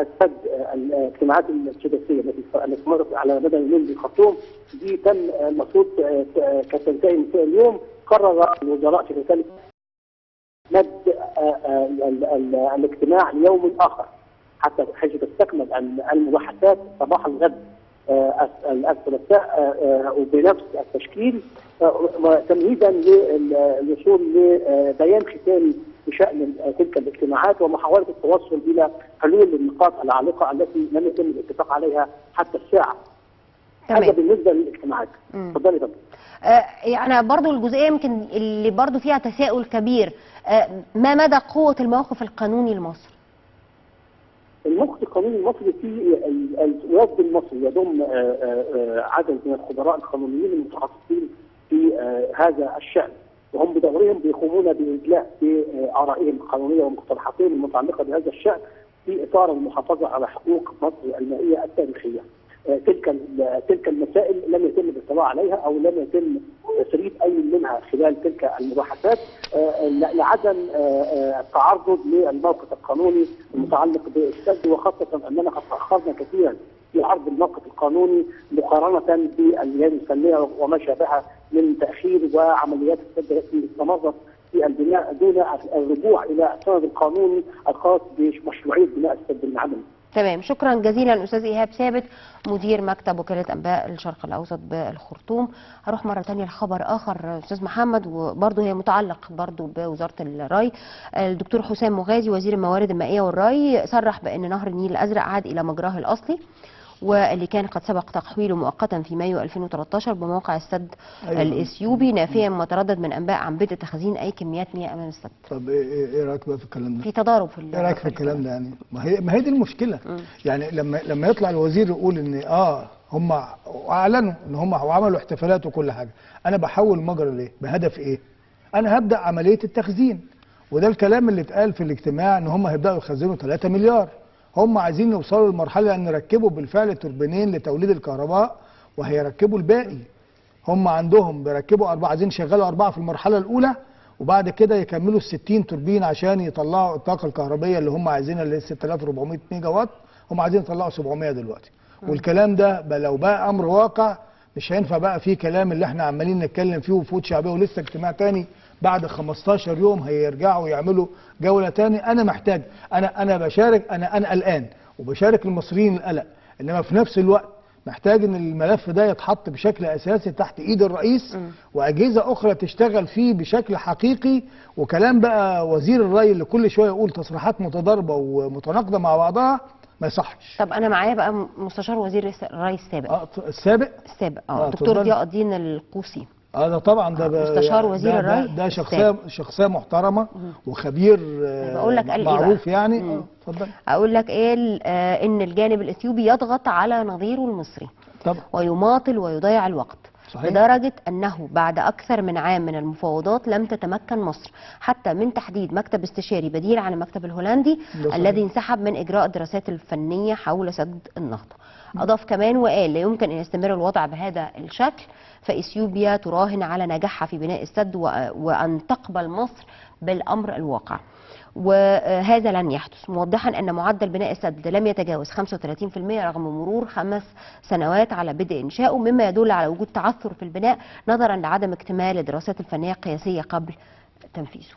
السد، الاجتماعات السداسيه التي تمرت على مدى يومين بالخرطوم دي تم المفروض كتنتهي مساء اليوم. قرر الوزراء في رساله مد الاجتماع ليوم اخر حتى حيث تستكمل المباحثات صباح الغد الثلاثاء وبنفس التشكيل، تمهيدا للوصول لبيان ختامي بشأن تلك الاجتماعات ومحاولة التوصل إلى حلول للنقاط العالقة التي لم يتم الاتفاق عليها حتى الساعة. تمام. هذا بالنسبة للاجتماعات. اتفضلي فندم. يعني برضو الجزئية يمكن اللي برضو فيها تساؤل كبير، ما مدى قوة الموقف القانوني لمصر؟ الموقف القانوني المصري في الوفد المصري يضم عدد من الخبراء القانونيين المتخصصين في هذا الشأن، وهم بدورهم بيقومون بإدلاء بآرائهم القانونية ومقترحاتهم المتعلقة بهذا الشأن في إطار المحافظة على حقوق مصر المائية التاريخية. تلك المسائل لم يتم الاطلاع عليها أو لم يتم تسريب أي منها خلال تلك المباحثات لعدم التعرض للموقف القانوني المتعلق بالسد، وخاصة أننا قد تأخرنا كثيرا في عرض الموقف القانوني مقارنة باللجان الفنية وما شابهها من تأخير وعمليات السد التي استمرت في البناء دون الرجوع إلى السند القانوني الخاص بمشروعية بناء السد العملي. تمام، شكرا جزيلا استاذ ايهاب ثابت مدير مكتب وكاله انباء الشرق الاوسط بالخرطوم. هروح مره ثانيه لخبر اخر استاذ محمد، وبرضه هي متعلق برضه بوزاره الري. الدكتور حسام مغازي وزير الموارد المائيه والري صرح بان نهر النيل الازرق عاد الى مجراه الاصلي، واللي كان قد سبق تحويله مؤقتا في مايو 2013 بموقع السد الاثيوبي، نافيا ما تردد من انباء عن بدء تخزين اي كميات مياه امام السد. طب ايه رايك بقى في الكلام ده؟ في تضارب في ايه رايك في الكلام ده؟ يعني ما هي دي المشكله. يعني لما يطلع الوزير يقول ان هم اعلنوا ان هم عملوا احتفالات وكل حاجه، انا بحول مجرى ليه؟ بهدف ايه؟ انا هبدا عمليه التخزين، وده الكلام اللي اتقال في الاجتماع ان هم هيبداوا يخزنوا 3 مليار. هم عايزين يوصلوا للمرحله ان يركبوا بالفعل توربينين لتوليد الكهرباء وهيركبوا الباقي. هم عندهم بيركبوا 4، عايزين يشغلوا 4 في المرحله الاولى، وبعد كده يكملوا ال60 توربين عشان يطلعوا الطاقه الكهربائيه اللي هم عايزينها اللي هي 6400 ميجا وات. هم عايزين يطلعوا 700 دلوقتي. والكلام ده لو بقى امر واقع مش هينفع بقى فيه كلام اللي احنا عمالين نتكلم فيه وفود شعبيه، ولسه اجتماع تاني بعد 15 يوم هيرجعوا يعملوا جوله تاني. انا محتاج، انا بشارك، انا قلقان وبشارك المصريين القلق، انما في نفس الوقت محتاج ان الملف ده يتحط بشكل اساسي تحت ايد الرئيس واجهزه اخرى تشتغل فيه بشكل حقيقي. وكلام بقى وزير الري اللي كل شويه يقول تصريحات متضاربه ومتناقضه مع بعضها ما يصحش. طب انا معايا بقى مستشار وزير الري السابق. السابق دكتور ضياء الدين القوسي. ده طبعا ده مستشار وزير الري ده شخصيه محترمه وخبير بقول لك معروف يعني. اتفضل. اقول لك ايه ان الجانب الاثيوبي يضغط على نظيره المصري طبعا، ويماطل ويضيع الوقت. صحيح. لدرجة أنه بعد أكثر من عام من المفاوضات لم تتمكن مصر حتى من تحديد مكتب استشاري بديل عن المكتب الهولندي الذي انسحب من إجراء الدراسات الفنية حول سد النهضة. أضاف كمان وقال لا يمكن أن يستمر الوضع بهذا الشكل، فإثيوبيا تراهن على نجاحها في بناء السد وأن تقبل مصر بالأمر الواقع، وهذا لن يحدث، موضحا أن معدل بناء السد لم يتجاوز 35% رغم مرور 5 سنوات على بدء إنشائه، مما يدل على وجود تعثر في البناء نظرا لعدم اكتمال الدراسات الفنية القياسية قبل تنفيذه.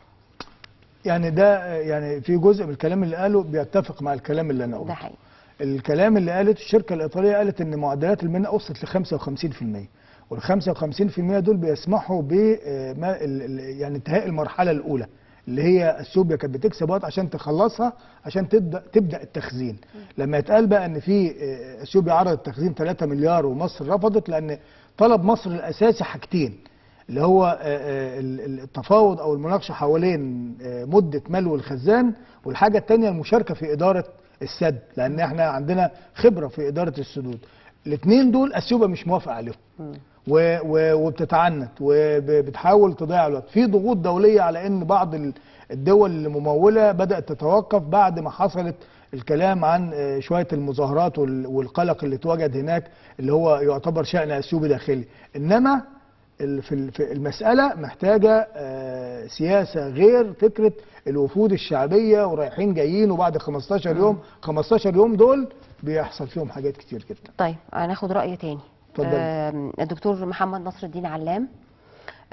يعني ده يعني في جزء من الكلام اللي قاله بيتفق مع الكلام اللي انا قلته. ده حقيقي. الكلام اللي قالت الشركه الايطاليه قالت ان معدلات البناء وصلت ل 55%، وال 55% دول بيسمحوا ب يعني انتهاء المرحله الاولى اللي هي اثيوبيا كانت بتكسب وقت عشان تخلصها عشان تبدا التخزين. لما يتقال بقى ان في اثيوبيا عرضت تخزين 3 مليار ومصر رفضت، لان طلب مصر الاساسي حاجتين، اللي هو التفاوض او المناقشه حوالين مده ملء الخزان، والحاجه الثانيه المشاركه في اداره السد، لان احنا عندنا خبره في اداره السدود. الاثنين دول اثيوبيا مش موافقه عليهم وبتتعنت وبتحاول تضيع الوقت. في ضغوط دوليه على ان بعض الدول المموله بدات تتوقف بعد ما حصلت الكلام عن شويه المظاهرات والقلق اللي اتوجد هناك، اللي هو يعتبر شأن اثيوبي داخلي. انما في المساله محتاجه سياسه غير فكره الوفود الشعبيه ورايحين جايين، وبعد 15 يوم دول بيحصل فيهم حاجات كتير جدا. طيب هناخد رأي تاني. الدكتور محمد نصر الدين علام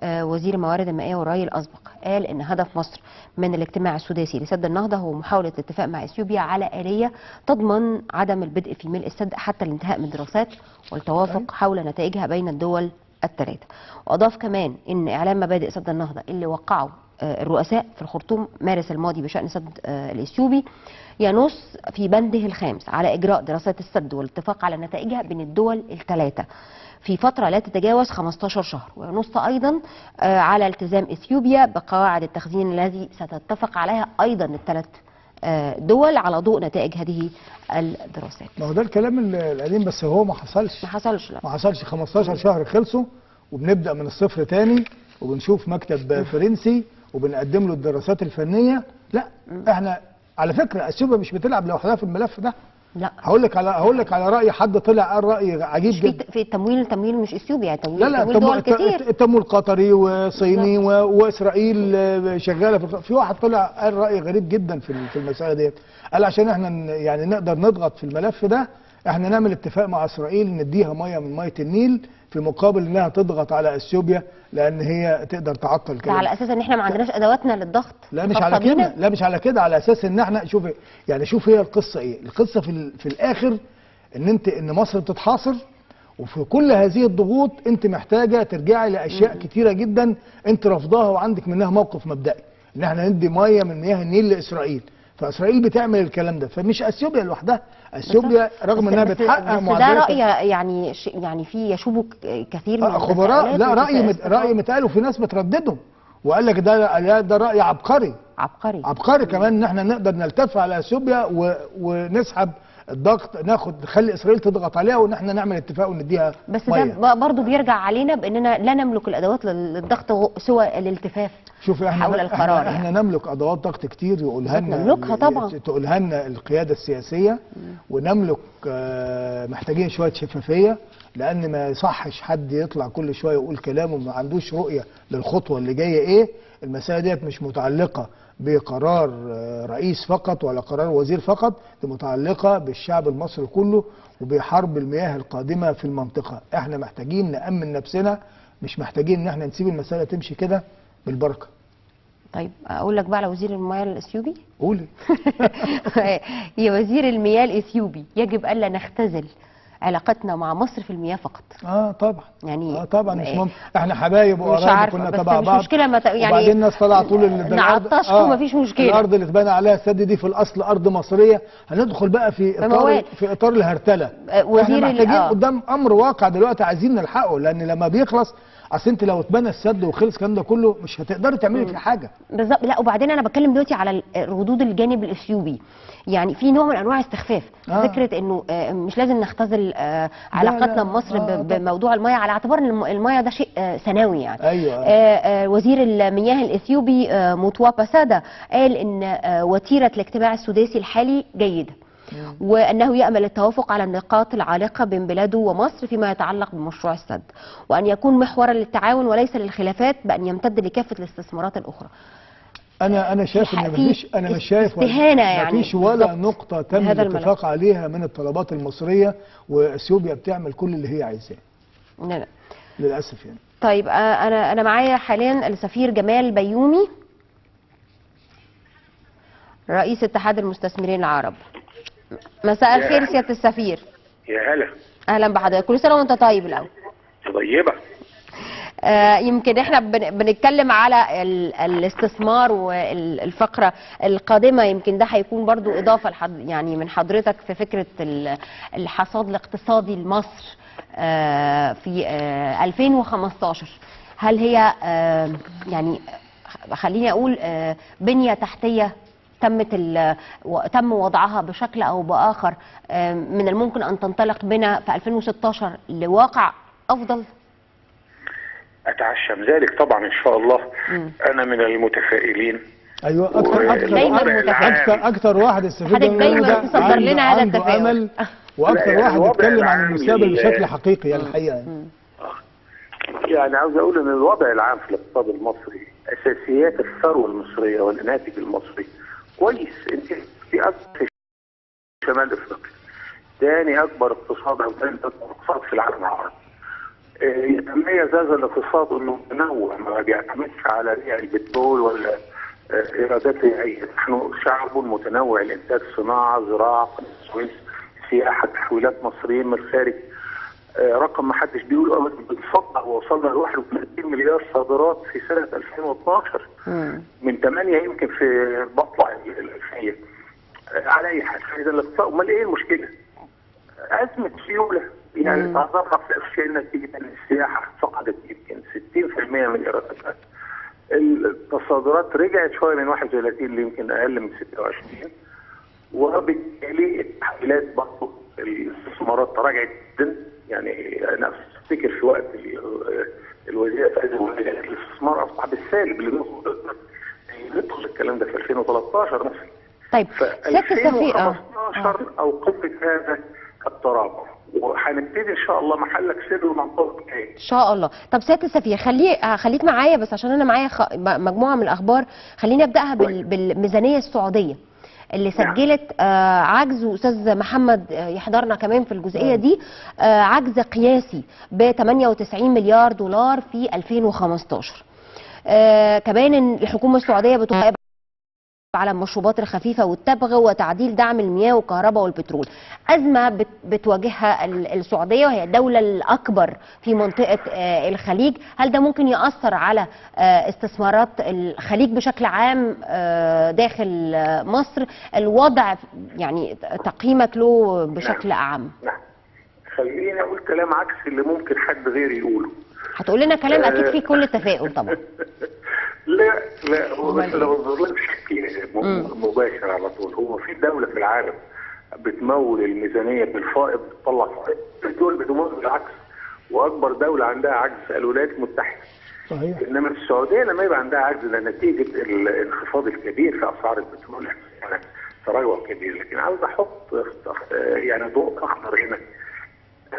وزير الموارد المائية والري الأسبق قال إن هدف مصر من الاجتماع السداسي لسد النهضة هو محاولة الاتفاق مع إثيوبيا على آلية تضمن عدم البدء في ملء السد حتى الانتهاء من الدراسات والتوافق حول نتائجها بين الدول الثلاثة. وأضاف كمان إن إعلان مبادئ سد النهضة اللي وقعوا الرؤساء في الخرطوم مارس الماضي بشأن سد الإثيوبي ينص في بنده الخامس على إجراء دراسات السد والاتفاق على نتائجها بين الدول الثلاثة في فترة لا تتجاوز 15 شهر، وينص أيضا على التزام إثيوبيا بقواعد التخزين الذي ستتفق عليها أيضا الثلاث دول على ضوء نتائج هذه الدراسات. ما هو ده الكلام القديم، بس هو ما حصلش. لا. ما حصلش. 15 شهر خلصوا وبنبدأ من الصفر تاني، وبنشوف مكتب فرنسي وبنقدم له الدراسات الفنية. لا احنا على فكرة اثيوبيا مش بتلعب لوحدها في الملف ده. لا، هقول لك على رأي حد طلع قال رأي عجيب جدا في التمويل مش اثيوبيا، تمويل دول كتير، التمويل قطري وصيني واسرائيل شغاله في واحد طلع قال رأي غريب جدا في المسألة ديت. قال عشان احنا يعني نقدر نضغط في الملف ده احنا نعمل اتفاق مع اسرائيل نديها ميه من ميه النيل في مقابل انها تضغط على اثيوبيا لان هي تقدر تعطل كده. على اساس ان احنا ما عندناش ادواتنا للضغط. لا مش على كده، لا مش على كده، على اساس ان احنا شوف هي القصه ايه؟ القصه في الاخر ان مصر بتتحاصر، وفي كل هذه الضغوط انت محتاجه ترجعي لاشياء كتيره جدا انت رافضاها وعندك منها موقف مبدئي، ان احنا ندي ميه من مياه النيل لاسرائيل. فاسرائيل بتعمل الكلام ده، فمش اثيوبيا لوحدها. اثيوبيا رغم انها بتحقق معدلات، ده راي يعني في يشوبه كثير من خبراء. لا راي متقال وفي ناس بتردده وقال لك ده راي عبقري كمان، ان احنا نقدر نلتف على اثيوبيا ونسحب الضغط، نخلي اسرائيل تضغط عليها وان احنا نعمل اتفاق ونديها بس مية. ده برضه بيرجع علينا باننا لا نملك الادوات للضغط سوى الالتفاف حول القرار. احنا نملك ادوات ضغط كتير نملكها طبعا، تقولها لنا القياده السياسيه، ونملك محتاجين شويه شفافيه، لان ما يصحش حد يطلع كل شويه يقول كلام وما عندوش رؤيه للخطوه اللي جايه ايه. المساله ديت مش متعلقه بقرار رئيس فقط ولا قرار وزير فقط، دي متعلقه بالشعب المصري كله وبحرب المياه القادمه في المنطقه. احنا محتاجين نأمن نفسنا، مش محتاجين ان احنا نسيب المساله تمشي كده بالبركه. طيب اقول لك بقى على وزير المياه الاثيوبي. قولي. يا وزير المياه الاثيوبي، يجب الا نختزل علاقتنا مع مصر في المياه فقط. طبعا يعني طبعا مش ممكن، احنا حبايب وقرايب كنا تبع بعض. مش مشكله يعني وبعدين الناس طلع طول نعطشكم مفيش مشكله. الارض اللي اتبنى عليها السد دي في الاصل ارض مصريه، هندخل بقى في اطار الهرتله. احنا محتاجين قدام امر واقع دلوقتي عايزين نلحقه، لان لما بيخلص اصل انت لو اتبنى السد وخلص الكلام ده كله مش هتقدري تعملي فيه حاجه. بالظبط. لا وبعدين انا بتكلم دلوقتي على ردود الجانب الاثيوبي، يعني في نوع من انواع استخفاف. فكره انه مش لازم نختزل علاقتنا بمصر بموضوع المياه على اعتبار ان المياه ده شيء ثانوي يعني. ايوه. وزير المياه الاثيوبي متوابا سادا قال ان وتيره الاجتماع السداسي الحالي جيده، وأنه يأمل التوافق على النقاط العالقة بين بلاده ومصر فيما يتعلق بمشروع السد، وأن يكون محورا للتعاون وليس للخلافات، بأن يمتد لكافة الاستثمارات الأخرى. انا شايف ان مش شايف استهانة يعني مفيش ولا نقطة تم الاتفاق عليها من الطلبات المصرية، واثيوبيا بتعمل كل اللي هي عايزاه. لا للأسف يعني. طيب أنا معايا حاليا السفير جمال بيومي رئيس اتحاد المستثمرين العرب. مساء الخير سيادة السفير. يا هلا. اهلا بحضرتك، كل سنه وانت طيب. الاول طيبه. يمكن احنا بنتكلم على الاستثمار والفقره القادمه، يمكن ده هيكون برضو اضافه يعني من حضرتك في فكره الحصاد الاقتصادي لمصر في 2015. هل هي يعني خليني اقول بنيه تحتيه تم وضعها بشكل او باخر من الممكن ان تنطلق بنا في 2016 لواقع افضل؟ اتعشم ذلك طبعا ان شاء الله. انا من المتفائلين. ايوه اكتر واحد السفير دايما تصدر لنا هذا التفاؤل، واكتر واحد بيتكلم عن المستقبل بشكل حقيقي يعني الحقيقه. يعني عاوز اقول ان الوضع العام في الاقتصاد المصري، اساسيات الثروه المصريه والناتج المصري كويس. انت في اكبر شمال افريقيا، ثاني اكبر اقتصاد او ثالث اكبر اقتصاد في العالم العربي. يتميز هذا الاقتصاد انه متنوع، ما بيعتمدش على ريع البترول ولا ايرادات ريعيه. نحن شعب متنوع الانتاج، صناعه، زراعه، سويس، سياحه، تحويلات مصريين من الخارج. رقم ما حدش بيقوله ابدا بنصدق، ووصلنا ل 31 مليار صادرات في سنه 2012 من 8 يمكن في بطلع الالفيه. على اي حال اذا الاقتصاد، امال ايه المشكله؟ ازمه سيوله يعني تظهر في الشيء نتيجه ان السياحه فقدت يمكن 60% من ايراداتها. التصادرات رجعت شويه من 31 ليمكن اقل من 26، وبالتالي التحويلات برضه الاستثمارات تراجعت جدا. يعني انا افتكر في وقت الوزير فايز الاستثمار اصبح بالسالب، اللي ندخل الكلام ده في 2013 مثلا. طيب سيادة السفير 2015 او قمه هذا التراجع، وهنبتدي ان شاء الله محلك سر ومنطقه ايه ان شاء الله. طب سياده السفير خليك معايا بس عشان انا معايا مجموعه من الاخبار. خليني ابداها بالميزانيه السعوديه اللي سجلت عجز، واستاذ محمد يحضرنا كمان في الجزئيه دي، عجز قياسي ب 98 مليار دولار في 2015. كمان الحكومه السعوديه بتراقب على المشروبات الخفيفه والتبغ وتعديل دعم المياه والكهرباء والبترول. ازمه بتواجهها السعوديه وهي الدوله الاكبر في منطقه الخليج. هل ده ممكن ياثر على استثمارات الخليج بشكل عام داخل مصر؟ الوضع يعني تقييمك له بشكل اعم. نعم. خليني اقول كلام عكس اللي ممكن حد غيري يقوله. هتقول لنا كلام اكيد فيه كل التفاؤل طبعا. لا هو بس لو نظر بشكل مباشر على طول، هو في دوله في العالم بتمول الميزانيه بالفائض، بتطلع فائض. الدول بتمول بالعكس، واكبر دوله عندها عجز الولايات المتحده. صحيح. انما السعوديه لما يبقى عندها عجز ده نتيجه الانخفاض الكبير في اسعار البترول، يعني تراجع كبير. لكن عاوز احط يعني ضوء اخضر هنا.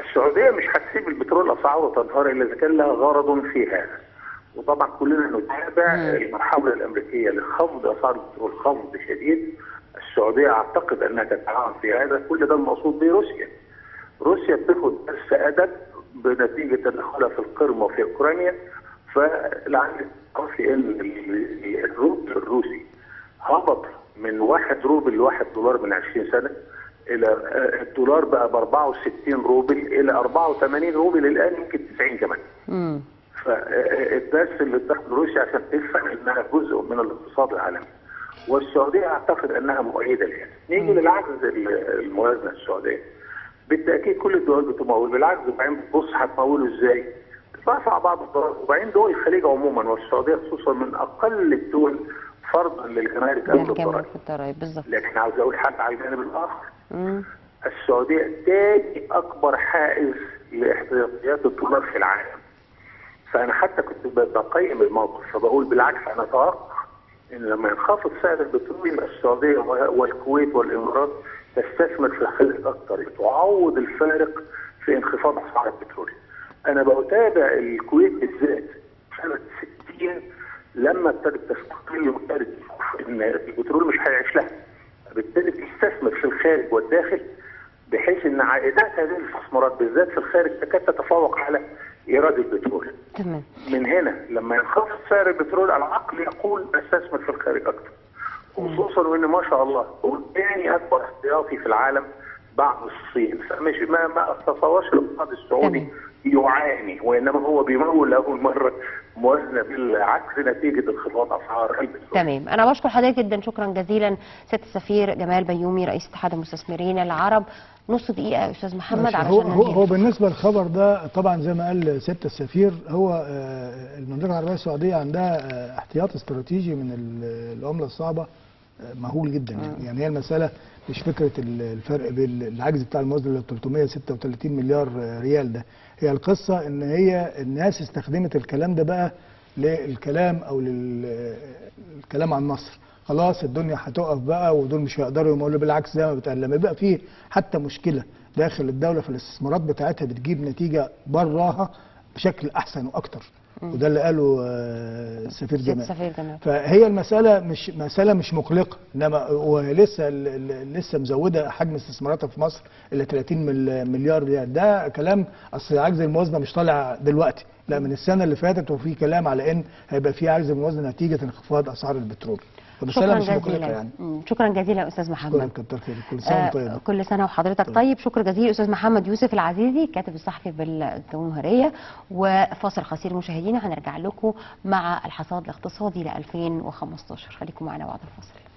السعوديه مش هتسيب البترول اسعاره تنهار الا اذا كان لها غرض في هذا. وطبعا كلنا نتابع المحاوله الامريكيه لخفض اسعار البترول خفض شديد. السعوديه اعتقد انها تتعاون في هذا. كل ده المقصود به روسيا بتاخد درس ادب بنتيجه تدخلها في القرم وفي اوكرانيا. فلعل تعرفي ان الروبل الروسي هبط من 1 روبل ل 1 دولار من 20 سنه، الى الدولار بقى ب 64 روبل الى 84 روبل الان، يمكن 90 كمان. فالدرس اللي اتخذ روسيا عشان تفهم انها جزء من الاقتصاد العالمي، والسعوديه اعتقد انها مؤيده لها. نيجي للعجز الموازنه السعوديه. بالتاكيد كل الدول بتمول بالعجز، بعدين بتبص هتموله ازاي؟ رفع بعض الضرائب، وبعدين دول الخليج عموما والسعوديه خصوصا من اقل الدول فرضا للجمارك قبل الضرائب بالظبط. لكن عاوز اقول حاجه على الجانب الاخر، السعوديه تاني اكبر حائز لاحتياطيات الدولار في العالم. فانا حتى كنت بقيم الموقف فبقول بالعكس انا اتوقع ان لما ينخفض سعر البترول يبقى السعوديه والكويت والامارات تستثمر في الخليج اكثر، تعوض الفارق في انخفاض اسعار البترول. انا بتابع الكويت بالذات سنه 60 لما ابتدت تستقل وابتدت تشوف ان البترول مش هيعيش لها، بالتالي تستثمر في الخارج والداخل بحيث ان عائدات هذه الاستثمارات بالذات في الخارج تكاد تتفوق على ايراد البترول. تمام. من هنا لما ينخفض سعر البترول العقل يقول استثمر في الخارج اكثر. خصوصا وان ما شاء الله هو ثاني اكبر احتياطي في العالم بعد الصين، فمش ما اتصورش الاقتصاد السعودي يعاني، وانما هو بيمول لاول مره موازنه بالعكس نتيجه انخفاض اسعار البترول. تمام، انا بشكر حضرتك جدا، شكرا جزيلا سياده السفير جمال بيومي رئيس اتحاد المستثمرين العرب. نص دقيقه يا استاذ محمد علشان هو بالنسبه للخبر ده طبعا زي ما قال سياده السفير، هو المملكه العربيه السعوديه عندها احتياط استراتيجي من العمله الصعبه مهول جدا. يعني هي المساله مش فكره الفرق بين العجز بتاع الموازنه اللي 336 مليار ريال ده، هي القصه ان هي الناس استخدمت الكلام ده بقى للكلام او للكلام عن مصر. خلاص الدنيا هتقف بقى ودول مش هيقدروا يقولوا، بالعكس زي ما بتقال لما يبقى فيه حتى مشكله داخل الدوله في الاستثمارات بتاعتها بتجيب نتيجه براها بشكل احسن واكتر. وده اللي قاله السفير جمال. فهي المساله مش مقلقه، انما لسه مزوده حجم استثماراتها في مصر الى 30 مليار ريال. ده كلام اصل عجز الموازنه مش طالع دلوقتي، لا من السنه اللي فاتت وفي كلام على ان هيبقى في عجز الموازنه نتيجه انخفاض اسعار البترول. شكرا جزيلا يعني. شكرا جزيلا يا استاذ محمد. كتر خيرك، كل سنه طيب. كل سنه وحضرتك طيب. شكرا جزيلا استاذ محمد يوسف العزيزي الكاتب الصحفي بالجمهوريه. وفاصل قصير مشاهدينا، هنرجع لكم مع الحصاد الاقتصادي ل 2015. خليكم معنا بعد الفاصل.